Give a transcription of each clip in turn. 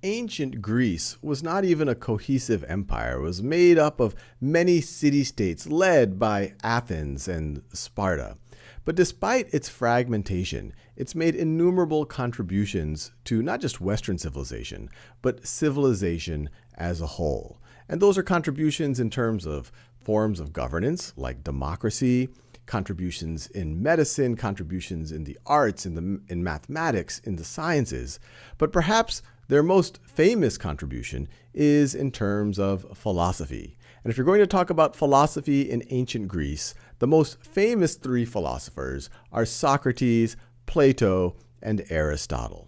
Ancient Greece was not even a cohesive empire. It was made up of many city-states led by Athens and Sparta. But despite its fragmentation, it's made innumerable contributions to not just Western civilization, but civilization as a whole. And those are contributions in terms of forms of governance, like democracy, contributions in medicine, contributions in the arts, in mathematics, in the sciences. But perhaps their most famous contribution is in terms of philosophy. And if you're going to talk about philosophy in ancient Greece, the most famous three philosophers are Socrates, Plato, and Aristotle.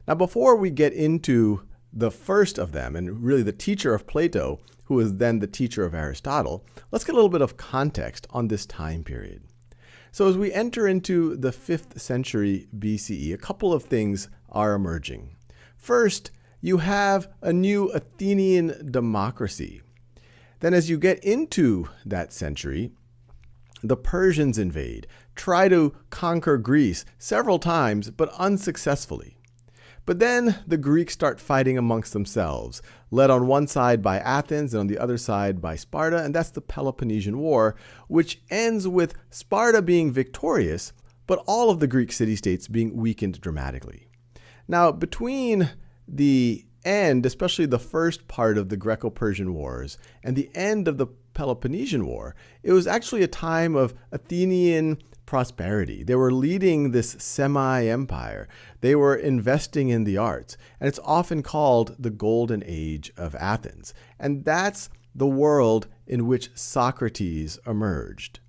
Now, before we get into the first of them, and really the teacher of Plato, who is then the teacher of Aristotle, let's get a little bit of context on this time period. So as we enter into the 5th century BCE, a couple of things are emerging. First, you have a new Athenian democracy. Then as you get into that century, the Persians invade, try to conquer Greece several times, but unsuccessfully. But then the Greeks start fighting amongst themselves, led on one side by Athens and on the other side by Sparta, and that's the Peloponnesian War, which ends with Sparta being victorious, but all of the Greek city-states being weakened dramatically. Now, between the end, especially the first part of the Greco-Persian Wars, and the end of the Peloponnesian War, it was actually a time of Athenian prosperity. They were leading this semi-empire. They were investing in the arts, and it's often called the Golden Age of Athens. And that's the world in which Socrates emerged.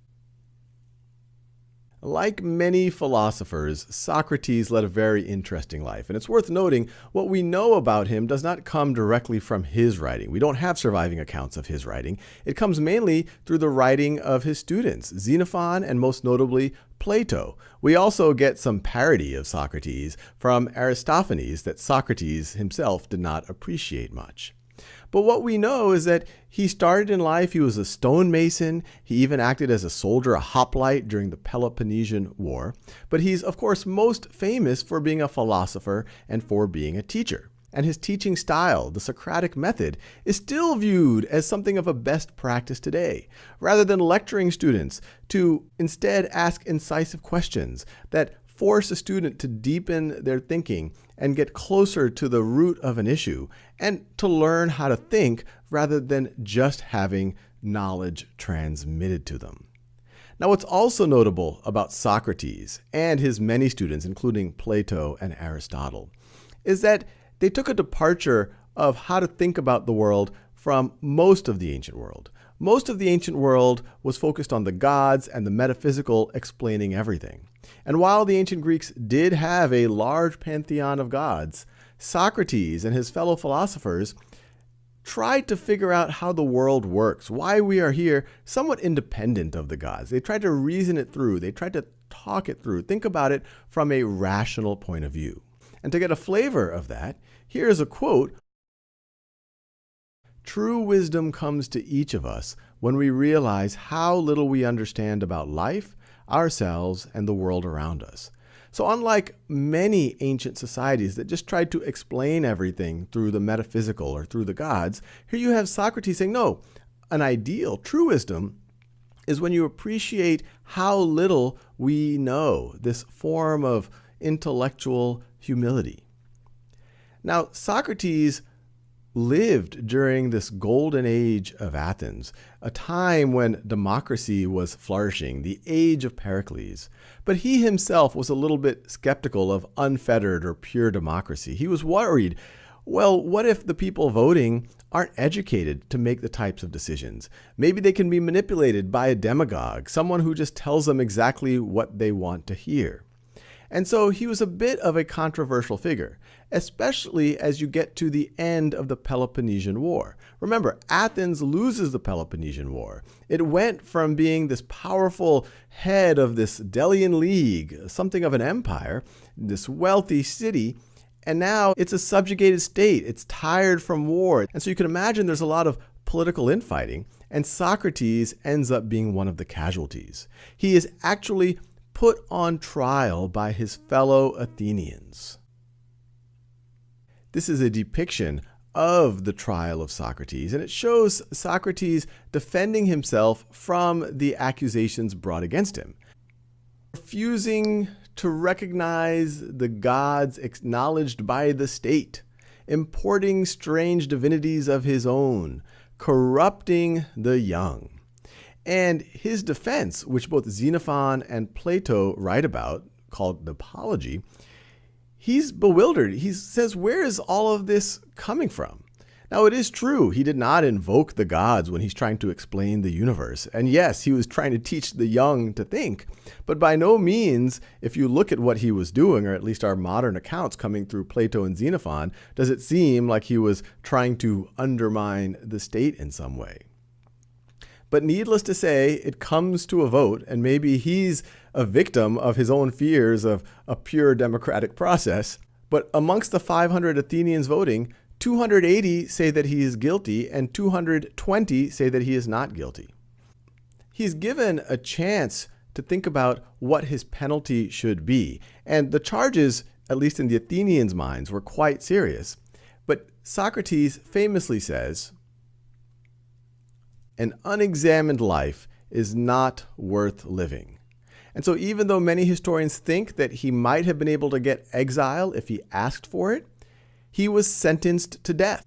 Like many philosophers, Socrates led a very interesting life, and it's worth noting what we know about him does not come directly from his writing. We don't have surviving accounts of his writing. It comes mainly through the writing of his students, Xenophon and most notably Plato. We also get some parody of Socrates from Aristophanes that Socrates himself did not appreciate much. But what we know is that he started in life, he was a stonemason, he even acted as a soldier, a hoplite during the Peloponnesian War. But he's, of course, most famous for being a philosopher and for being a teacher. And his teaching style, the Socratic method, is still viewed as something of a best practice today. Rather than lecturing students, to instead ask incisive questions that force a student to deepen their thinking and get closer to the root of an issue, and to learn how to think rather than just having knowledge transmitted to them. Now, what's also notable about Socrates and his many students, including Plato and Aristotle, is that they took a departure of how to think about the world from most of the ancient world. Most of the ancient world was focused on the gods and the metaphysical explaining everything. And while the ancient Greeks did have a large pantheon of gods, Socrates and his fellow philosophers tried to figure out how the world works, why we are here, somewhat independent of the gods. They tried to reason it through. They tried to talk it through, think about it from a rational point of view. And to get a flavor of that, here's a quote. "True wisdom comes to each of us when we realize how little we understand about life, ourselves, and the world around us." So unlike many ancient societies that just tried to explain everything through the metaphysical or through the gods, here you have Socrates saying, no, an ideal, true wisdom is when you appreciate how little we know, this form of intellectual humility. Now, Socrates lived during this golden age of Athens, a time when democracy was flourishing, the age of Pericles. But he himself was a little bit skeptical of unfettered or pure democracy. He was worried, well, what if the people voting aren't educated to make the types of decisions? Maybe they can be manipulated by a demagogue, someone who just tells them exactly what they want to hear. And so he was a bit of a controversial figure, especially as you get to the end of the Peloponnesian War. Remember, Athens loses the Peloponnesian War. It went from being this powerful head of this Delian League, something of an empire, this wealthy city, and now it's a subjugated state. It's tired from war. And so you can imagine there's a lot of political infighting, and Socrates ends up being one of the casualties. He is actually put on trial by his fellow Athenians. This is a depiction of the trial of Socrates, and it shows Socrates defending himself from the accusations brought against him, refusing to recognize the gods acknowledged by the state, importing strange divinities of his own, corrupting the young. And his defense, which both Xenophon and Plato write about, called the Apology, he's bewildered. He says, where is all of this coming from? Now, it is true, he did not invoke the gods when he's trying to explain the universe. And yes, he was trying to teach the young to think. But by no means, if you look at what he was doing, or at least our modern accounts coming through Plato and Xenophon, does it seem like he was trying to undermine the state in some way. But needless to say, it comes to a vote, and maybe he's a victim of his own fears of a pure democratic process. But amongst the 500 Athenians voting, 280 say that he is guilty, and 220 say that he is not guilty. He's given a chance to think about what his penalty should be. And the charges, at least in the Athenians' minds, were quite serious. But Socrates famously says, "An unexamined life is not worth living." And so even though many historians think that he might have been able to get exile if he asked for it, he was sentenced to death.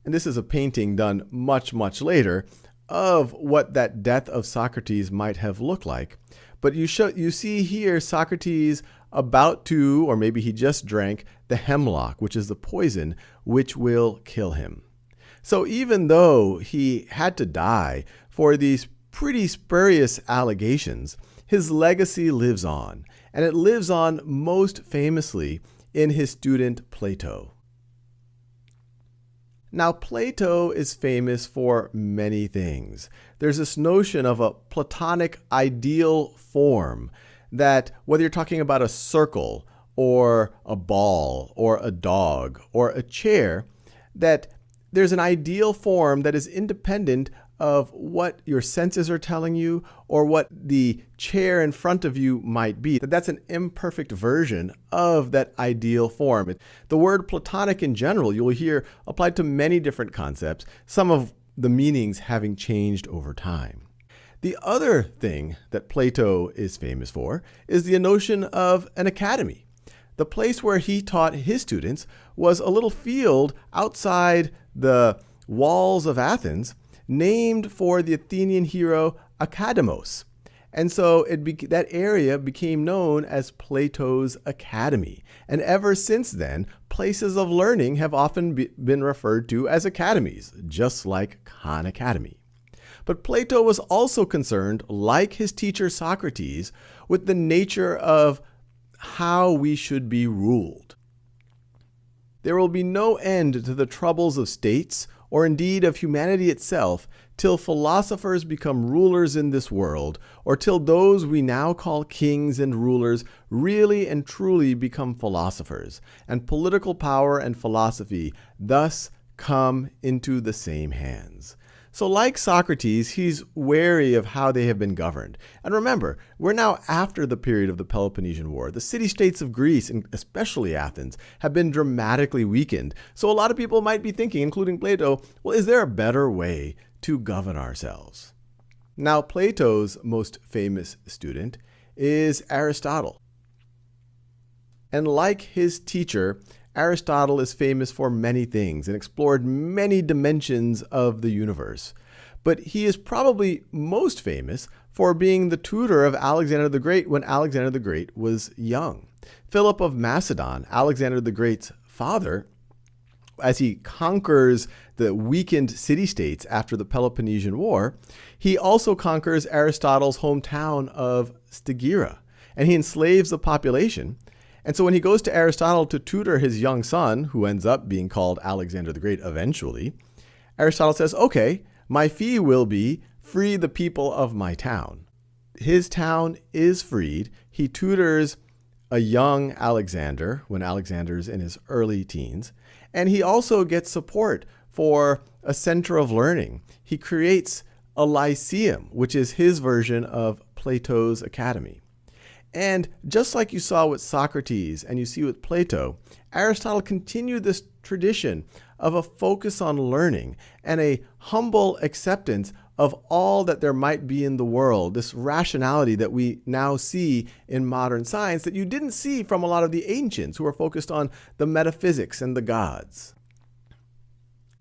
And this is a painting done much, much later of what that death of Socrates might have looked like. But you see here Socrates about to, or maybe he just drank, the hemlock, which is the poison which will kill him. So even though he had to die for these pretty spurious allegations, his legacy lives on. And it lives on most famously in his student Plato. Now, Plato is famous for many things. There's this notion of a Platonic ideal form that whether you're talking about a circle or a ball or a dog or a chair, that there's an ideal form that is independent of what your senses are telling you or what the chair in front of you might be. That's an imperfect version of that ideal form. The word Platonic in general, you'll hear applied to many different concepts, some of the meanings having changed over time. The other thing that Plato is famous for is the notion of an academy. The place where he taught his students was a little field outside the walls of Athens, named for the Athenian hero Academos. And so that area became known as Plato's Academy. And ever since then, places of learning have often been referred to as academies, just like Khan Academy. But Plato was also concerned, like his teacher Socrates, with the nature of how we should be ruled. There will be no end to the troubles of states, or indeed of humanity itself, till philosophers become rulers in this world, or till those we now call kings and rulers really and truly become philosophers, and political power and philosophy thus come into the same hands. So like Socrates, he's wary of how they have been governed. And remember, we're now after the period of the Peloponnesian War. The city-states of Greece, and especially Athens, have been dramatically weakened. So a lot of people might be thinking, including Plato, well, is there a better way to govern ourselves? Now, Plato's most famous student is Aristotle. And like his teacher, Aristotle is famous for many things and explored many dimensions of the universe. But he is probably most famous for being the tutor of Alexander the Great when Alexander the Great was young. Philip of Macedon, Alexander the Great's father, as he conquers the weakened city-states after the Peloponnesian War, he also conquers Aristotle's hometown of Stagira, and he enslaves the population. And so when he goes to Aristotle to tutor his young son, who ends up being called Alexander the Great eventually, Aristotle says, okay, my fee will be free the people of my town. His town is freed. He tutors a young Alexander when Alexander's in his early teens. And he also gets support for a center of learning. He creates a lyceum, which is his version of Plato's Academy. And just like you saw with Socrates and you see with Plato, Aristotle continued this tradition of a focus on learning and a humble acceptance of all that there might be in the world, this rationality that we now see in modern science that you didn't see from a lot of the ancients who were focused on the metaphysics and the gods.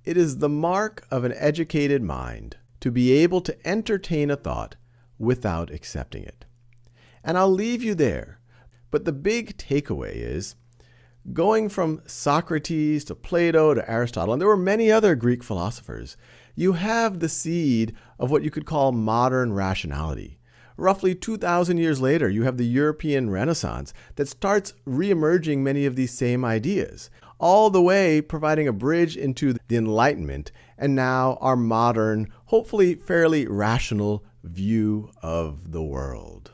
It is the mark of an educated mind to be able to entertain a thought without accepting it. And I'll leave you there. But the big takeaway is, going from Socrates to Plato to Aristotle, and there were many other Greek philosophers, you have the seed of what you could call modern rationality. Roughly 2,000 years later, you have the European Renaissance that starts reemerging many of these same ideas, all the way providing a bridge into the Enlightenment and now our modern, hopefully fairly rational view of the world.